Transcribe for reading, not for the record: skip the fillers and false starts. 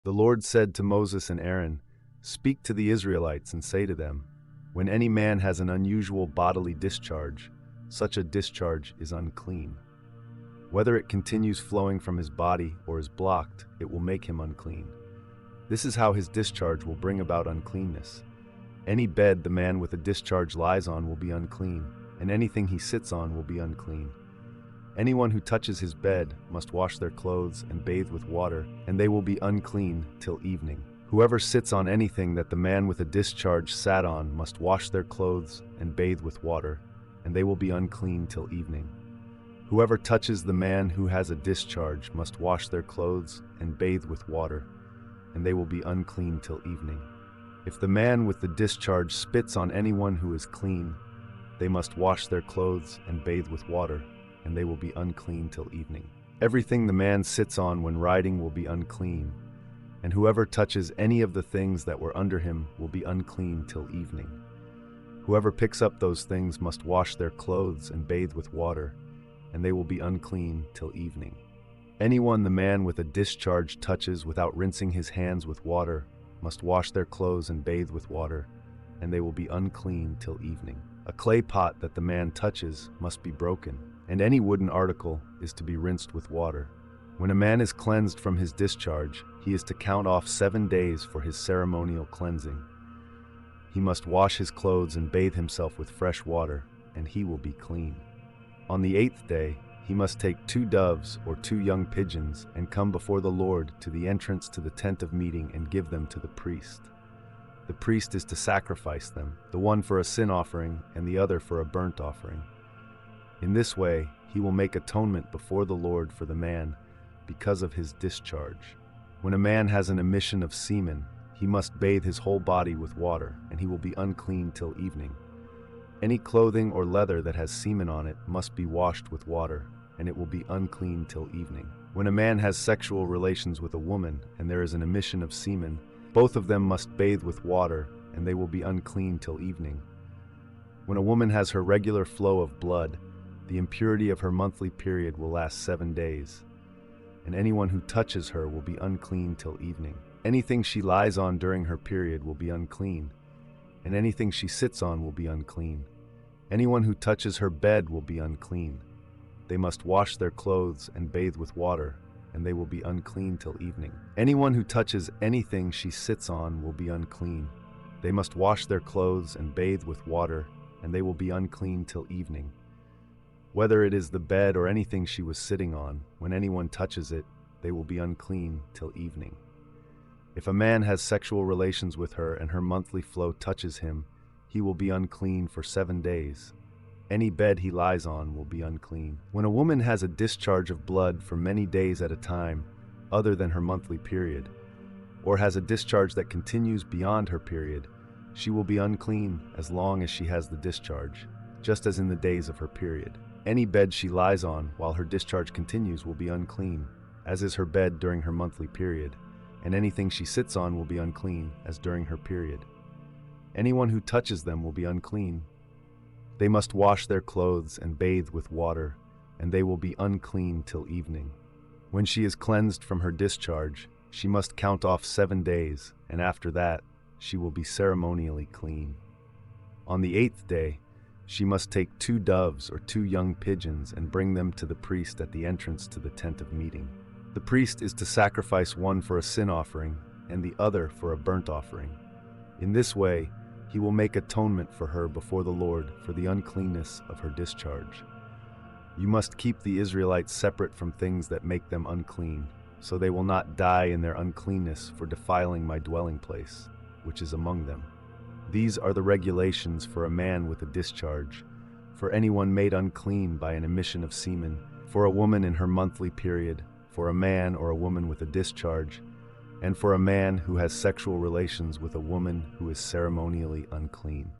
The Lord said to Moses and Aaron, "Speak to the Israelites and say to them, when any man has an unusual bodily discharge, such a discharge is unclean. Whether it continues flowing from his body or is blocked, it will make him unclean. This is how his discharge will bring about uncleanness. Any bed the man with a discharge lies on will be unclean, and anything he sits on will be unclean. Anyone who touches his bed must wash their clothes and bathe with water, and they will be unclean till evening. Whoever sits on anything that the man with a discharge sat on must wash their clothes and bathe with water, and they will be unclean till evening. Whoever touches the man who has a discharge must wash their clothes and bathe with water, and they will be unclean till evening. If the man with the discharge spits on anyone who is clean, they must wash their clothes and bathe with water, and they will be unclean till evening. Everything the man sits on when riding will be unclean, and whoever touches any of the things that were under him will be unclean till evening. Whoever picks up those things must wash their clothes and bathe with water, and they will be unclean till evening. Anyone the man with a discharge touches without rinsing his hands with water must wash their clothes and bathe with water, and they will be unclean till evening. A clay pot that the man touches must be broken, and any wooden article is to be rinsed with water. When a man is cleansed from his discharge, he is to count off 7 days for his ceremonial cleansing. He must wash his clothes and bathe himself with fresh water, and he will be clean. On the 8th day, he must take 2 doves or 2 young pigeons and come before the Lord to the entrance to the tent of meeting and give them to the priest. The priest is to sacrifice them, the one for a sin offering and the other for a burnt offering. In this way, he will make atonement before the Lord for the man because of his discharge. When a man has an emission of semen, he must bathe his whole body with water, and he will be unclean till evening. Any clothing or leather that has semen on it must be washed with water, and it will be unclean till evening. When a man has sexual relations with a woman and there is an emission of semen, both of them must bathe with water, and they will be unclean till evening. When a woman has her regular flow of blood, the impurity of her monthly period will last 7 days, and anyone who touches her will be unclean till evening. Anything she lies on during her period will be unclean, and anything she sits on will be unclean. Anyone who touches her bed will be unclean. They must wash their clothes and bathe with water, and they will be unclean till evening. Anyone who touches anything she sits on will be unclean. They must wash their clothes and bathe with water, and they will be unclean till evening. Whether it is the bed or anything she was sitting on, when anyone touches it, they will be unclean till evening. If a man has sexual relations with her and her monthly flow touches him, he will be unclean for 7 days. Any bed he lies on will be unclean. When a woman has a discharge of blood for many days at a time, other than her monthly period, or has a discharge that continues beyond her period, she will be unclean as long as she has the discharge, just as in the days of her period. Any bed she lies on while her discharge continues will be unclean, as is her bed during her monthly period, and anything she sits on will be unclean, as during her period. Anyone who touches them will be unclean. They must wash their clothes and bathe with water, and they will be unclean till evening. When she is cleansed from her discharge, she must count off 7 days, and after that, she will be ceremonially clean. On the 8th day, she must take 2 doves or 2 young pigeons and bring them to the priest at the entrance to the tent of meeting. The priest is to sacrifice one for a sin offering and the other for a burnt offering. In this way, he will make atonement for her before the Lord for the uncleanness of her discharge. You must keep the Israelites separate from things that make them unclean, so they will not die in their uncleanness for defiling my dwelling place, which is among them. These are the regulations for a man with a discharge, for anyone made unclean by an emission of semen, for a woman in her monthly period, for a man or a woman with a discharge, and for a man who has sexual relations with a woman who is ceremonially unclean.